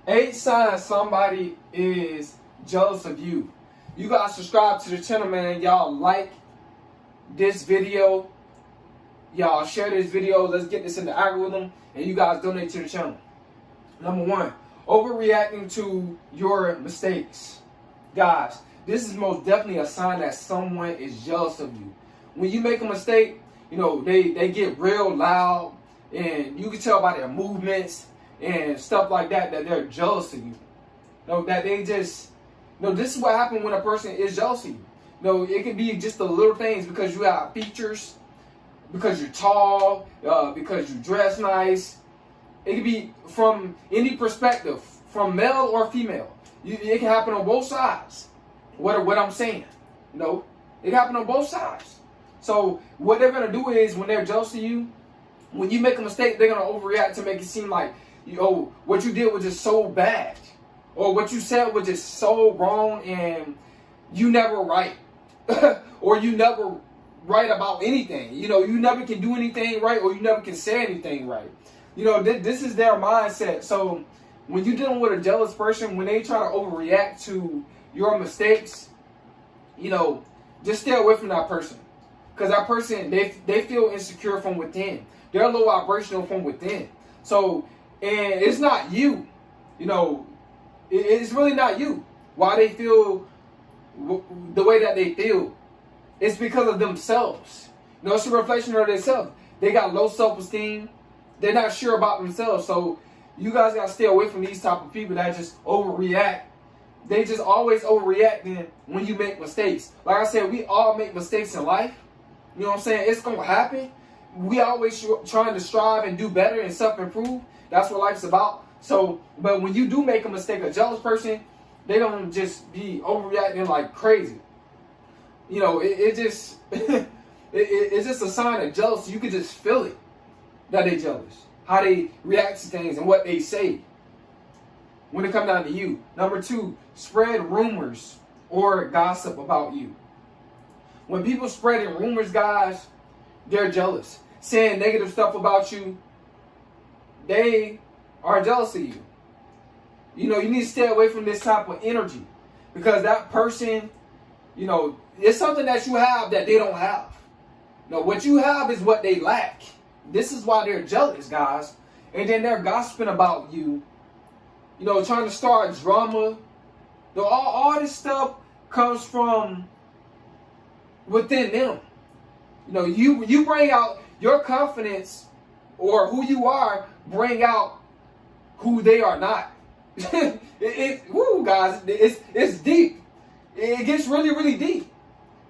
8 signs somebody is jealous of you. You guys subscribe to the channel, man. Y'all like this video. Y'all share this video. Let's get this in the algorithm. And you guys donate to the channel. Number 1, overreacting to your mistakes. Guys, this is most definitely a sign that someone is jealous of you. When you make a mistake, you know, they get real loud. And you can tell by their movements and stuff like that they're jealous of you. You know, that they just, you know, this is what happens when a person is jealous of you. You know, it can be just the little things because you have features, because you're tall, because you dress nice. It can be from any perspective, from male or female. It can happen on both sides. What I'm saying, you know, it can happen on both sides. So what they're gonna do is when they're jealous of you, when you make a mistake, they're gonna overreact to make it seem like, what you did was just so bad, or what you said was just so wrong, and you never right, or you never right about anything. You know, you never can do anything right, or you never can say anything right. You know, this is their mindset. So when you're dealing with a jealous person, when they try to overreact to your mistakes, you know, just stay away from that person, because that person they feel insecure from within. They're low vibrational from within. So, and it's not you. You know, it's really not you. Why they feel the way that they feel. It's because of themselves. You know, it's a reflection of themselves. They got low self-esteem. They're not sure about themselves. So, you guys got to stay away from these type of people that just overreact. They just always overreacting when you make mistakes. Like I said, we all make mistakes in life. You know what I'm saying? It's going to happen. We always trying to strive and do better and self-improve. That's what life's about. So, but when you do make a mistake, a jealous person, they don't just be overreacting like crazy. You know, it just it's just a sign of jealousy. You can just feel it that they're jealous. How they react to things and what they say when it comes down to you. Number 2, spread rumors or gossip about you. When people spreading rumors, guys, they're jealous. Saying negative stuff about you, they are jealous of you. You know, you need to stay away from this type of energy, because that person, you know, it's something that you have that they don't have. You know, what you have is what they lack. This is why they're jealous, guys. And then they're gossiping about you, you know, trying to start drama. You know, all this stuff comes from within them. You know, you bring out your confidence, or who you are, bring out who they are not. Woo, guys, it's deep. It gets really, really deep.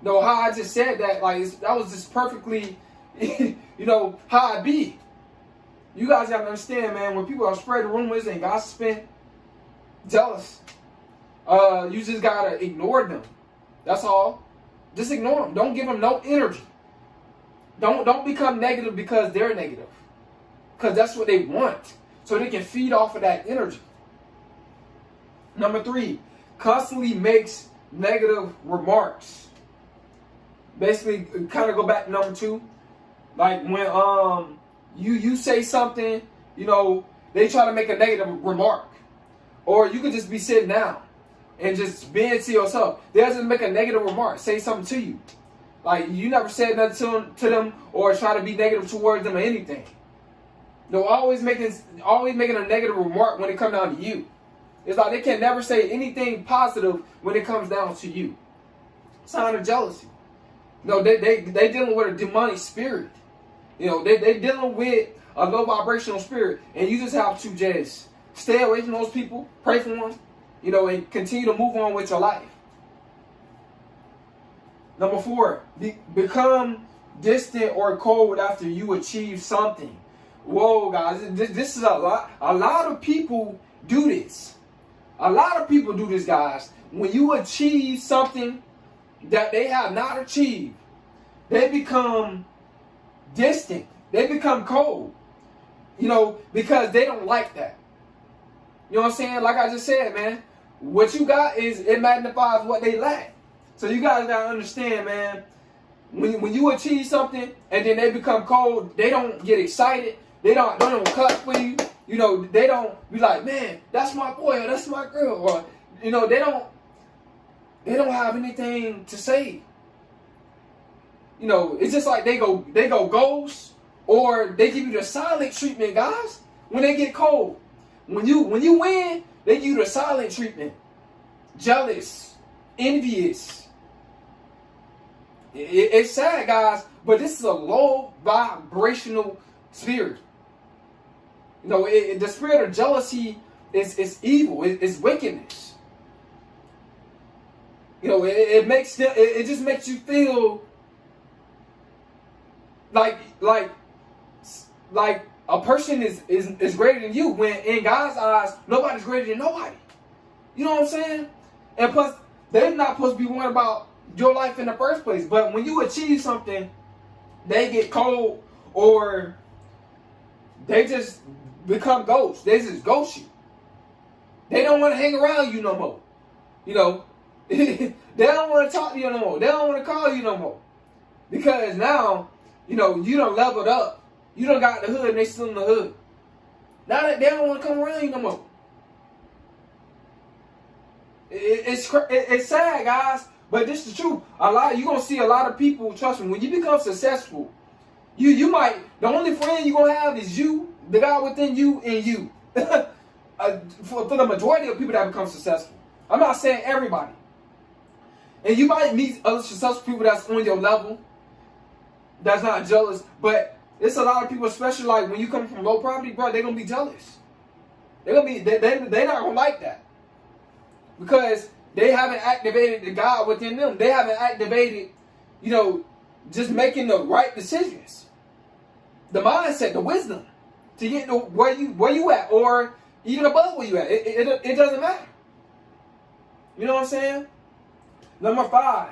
You know, how I just said that, like, that was just perfectly, you know, how it be. You guys got to understand, man, when people are spreading rumors and gossiping, jealous, you just got to ignore them. That's all. Just ignore them. Don't give them no energy. Don't become negative because they're negative. Because that's what they want. So they can feed off of that energy. Number 3, constantly makes negative remarks. Basically, kind of go back to number 2. Like when you say something, you know, they try to make a negative remark. Or you could just be sitting down and just being to yourself. They just make a negative remark, say something to you. Like, you never said nothing to them or try to be negative towards them or anything. They're always making a negative remark when it comes down to you. It's like they can never say anything positive when it comes down to you. Sign of jealousy. No, they dealing with a demonic spirit. You know, they dealing with a low vibrational spirit, and you just have to just stay away from those people, pray for them, you know, and continue to move on with your life. Number 4, become distant or cold after you achieve something. Whoa, guys, this is a lot. A lot of people do this. A lot of people do this, guys. When you achieve something that they have not achieved, they become distant. They become cold. You know, because they don't like that. You know what I'm saying? Like I just said, man, what you got it magnifies what they lack. So you guys gotta understand, man, when you achieve something and then they become cold, they don't get excited. They don't cut for you. You know, they don't be like, man, that's my boy or that's my girl, or you know, they don't have anything to say. You know, it's just like they go ghost, or they give you the silent treatment, guys. When they get cold, when you win, they give you the silent treatment. Jealous, envious. It's sad, guys, but this is a low vibrational spirit. You know, the spirit of jealousy is evil. It's wickedness. You know, it just makes you feel like a person is greater than you, when in God's eyes nobody's greater than nobody. You know what I'm saying? And plus, they're not supposed to be worried about your life in the first place. But when you achieve something, they get cold, or they just become ghosts. They just ghost you. They don't want to hang around you no more. You know, they don't want to talk to you no more. They don't want to call you no more. Because now, you know, you done leveled up. You done got the hood and they still in the hood. Now that they don't want to come around you no more. It's sad, guys, but this is the truth. You're gonna see a lot of people. Trust me, when you become successful, you might, the only friend you're gonna have is you, the God within you, and you. For the majority of people that become successful, I'm not saying everybody. And you might meet other successful people that's on your level, that's not jealous. But it's a lot of people, especially like when you come from low poverty, bro, they're gonna be jealous. They're not gonna like that. Because they haven't activated the God within them. They haven't activated, you know, just making the right decisions. The mindset, the wisdom to get to where you at, or even above where you at. It doesn't matter. You know what I'm saying? Number 5,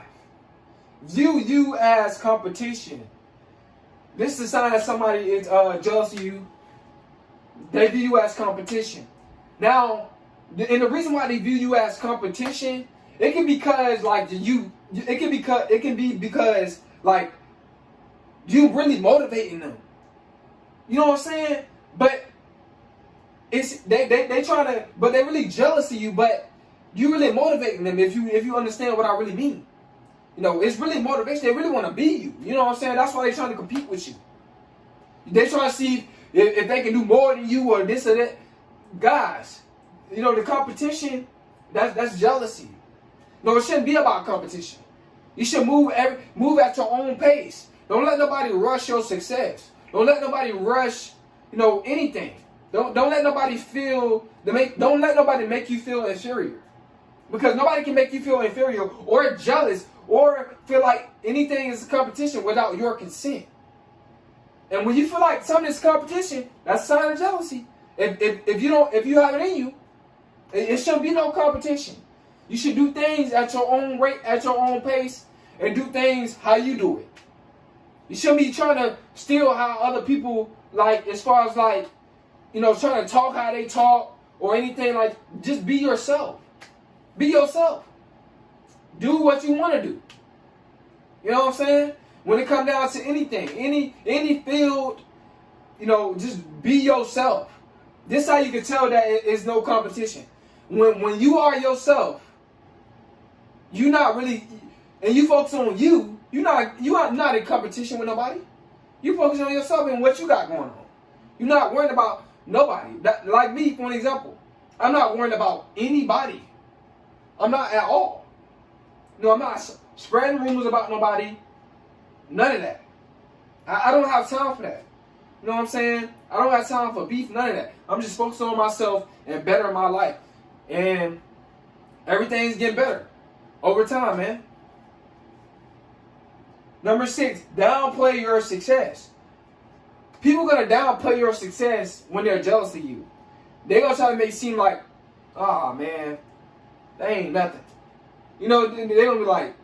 view you as competition. This is a sign that somebody is jealous of you. They view you as competition. Now, and the reason why they view you as competition, it can be because like it can be because like you really motivating them. You know what I'm saying? But it's they try to, but they're really jealous of you. But you really motivating them if you understand what I really mean. You know, it's really motivation. They really want to be you. You know what I'm saying? That's why they're trying to compete with you. They trying to see if they can do more than you or this or that. Guys, you know, the competition, that's jealousy. No, it shouldn't be about competition. You should move at your own pace. Don't let nobody rush your success. Don't let nobody rush, you know, anything. Don't let nobody don't let nobody make you feel inferior. Because nobody can make you feel inferior or jealous or feel like anything is a competition without your consent. And when you feel like something is competition, that's a sign of jealousy. If you have it in you, it shouldn't be no competition. You should do things at your own rate, at your own pace, and do things how you do it. You shouldn't be trying to steal how other people, like, as far as like, you know, trying to talk how they talk or anything. Like, just be yourself. Be yourself. Do what you want to do. You know what I'm saying? When it comes down to anything, any field, you know, just be yourself. This is how you can tell that it's no competition. When you are yourself, you're not really, and you focus on you are not in competition with nobody. You focus on yourself and what you got going on. You're not worried about nobody. Like me, for an example, I'm not worried about anybody. I'm not at all. No, I'm not spreading rumors about nobody. None of that. I don't have time for that. You know what I'm saying? I don't have time for beef, none of that. I'm just focused on myself and bettering my life. And everything's getting better over time, man. Number 6, downplay your success. People are going to downplay your success when they're jealous of you. They're going to try to make it seem like, oh, man, that ain't nothing. You know, they're going to be like,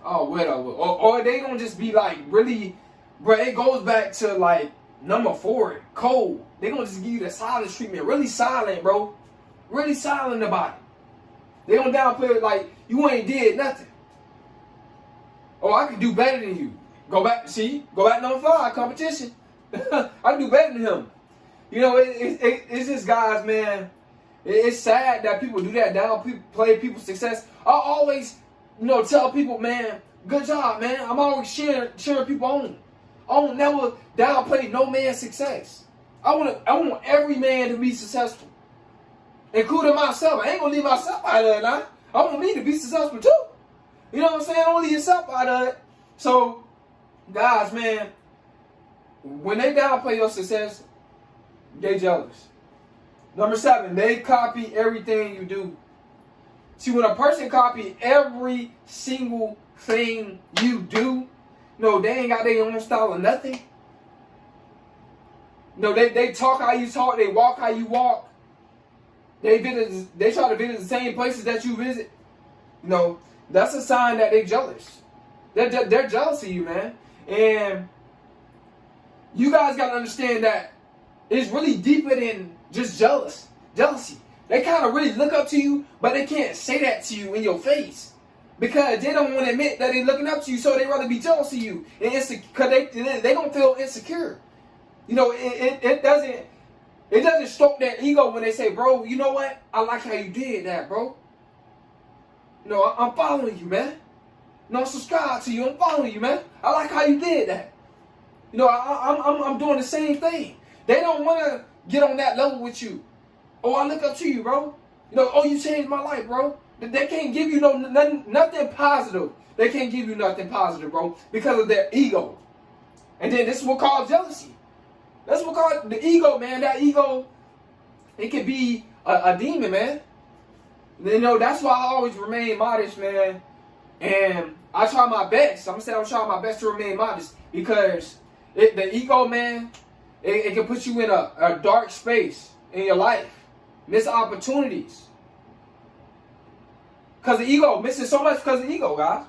oh, whatever. Or they're going to just be like, really, bro, it goes back to like number 4, cold. They're going to just give you the silent treatment. Really silent, bro. Really silent about it. They don't downplay it like you ain't did nothing. Oh, I can do better than you. Go back to number 5, competition. I can do better than him. You know, it's just guys, man. It's sad that people do that. Downplay people's success. I always, tell people, man, good job, man. I'm always cheering people on. I won't never downplay no man's success. I want every man to be successful, including myself. I ain't gonna leave myself out of it now. I want me to be successful too. You know what I'm saying? Don't leave yourself out of it. So, guys, man, when they downplay your success, they jealous. Number 7, they copy everything you do. See, when a person copy every single thing you do, they ain't got their own style or nothing. They talk how you talk, they walk how you walk. They try to visit the same places that you visit. That's a sign that they're jealous. They're jealous of you, man. And you guys got to understand that it's really deeper than just jealousy. They kind of really look up to you, but they can't say that to you in your face because they don't want to admit that they're looking up to you, so they rather be jealous of you and because they don't feel insecure. It doesn't stroke their ego when they say, bro, you know what? I like how you did that, bro. I'm following you, man. I'm subscribed to you. I'm following you, man. I like how you did that. I'm doing the same thing. They don't want to get on that level with you. Oh, I look up to you, bro. Oh, you changed my life, bro. They can't give you nothing positive. They can't give you nothing positive, bro, because of their ego. And then this is what causes jealousy. That's what causes the ego, man. That ego, it could be a demon, man. That's why I always remain modest, man. And I try my best. I'm trying my best to remain modest because the ego, man, it can put you in a dark space in your life. Miss opportunities. Because the ego, missing so much because of the ego, guys.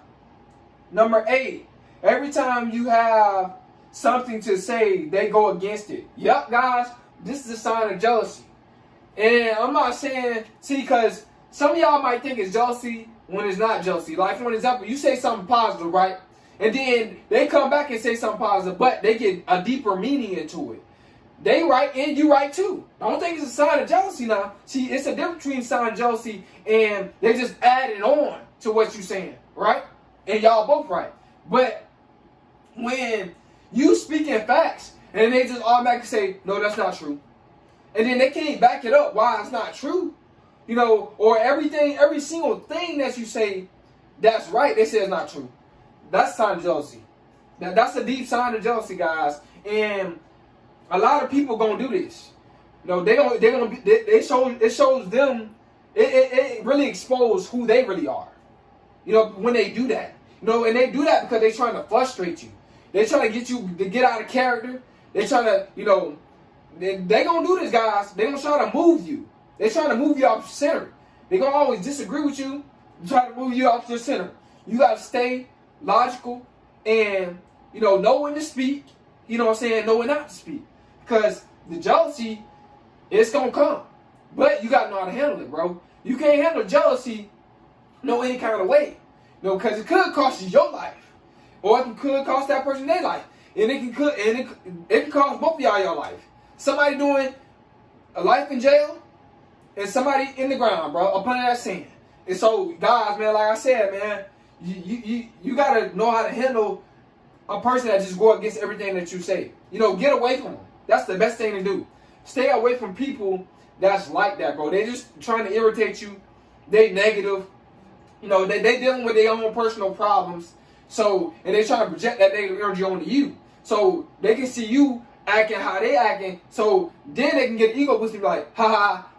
Number 8, every time you have something to say, they go against it. Yep, guys, this is a sign of jealousy. And I'm not saying, because some of y'all might think it's jealousy when it's not jealousy. Like, for example, you say something positive, right? And then they come back and say something positive, but they get a deeper meaning into it. They right and you right too. I don't think it's a sign of jealousy now. See, it's a difference between sign of jealousy and they just added on to what you're saying, right? And y'all both right. But when you speaking facts and they just automatically say, no, that's not true. And then they can't back it up why it's not true. Or every single thing that you say that's right, they say it's not true. That's a sign of jealousy. That's a deep sign of jealousy, guys. And a lot of people gonna do this. It shows them. It really exposes who they really are. When they do that. And they do that because they're trying to frustrate you. They're trying to get you to get out of character. They're trying to, they gonna do this, guys. They're gonna try to move you. They're trying to move you off your center. They're gonna always disagree with you, try to move you off your center. You gotta stay logical and know when to speak. Know when not to speak. Because the jealousy, it's gonna come. But you gotta know how to handle it, bro. You can't handle jealousy any kind of way. Because it could cost you your life. Or it could cost that person their life. And it can cost both of y'all your life. Somebody doing a life in jail and somebody in the ground, bro, up under that sand. And so, guys, man, like I said, man, you gotta know how to handle a person that just go against everything that you say. Get away from them. That's the best thing to do. Stay away from people that's like that, bro. They just trying to irritate you. They negative. They dealing with their own personal problems. So, and they trying to project that negative energy onto you. So they can see you acting how they acting. So then they can get ego boost and be like, ha ha,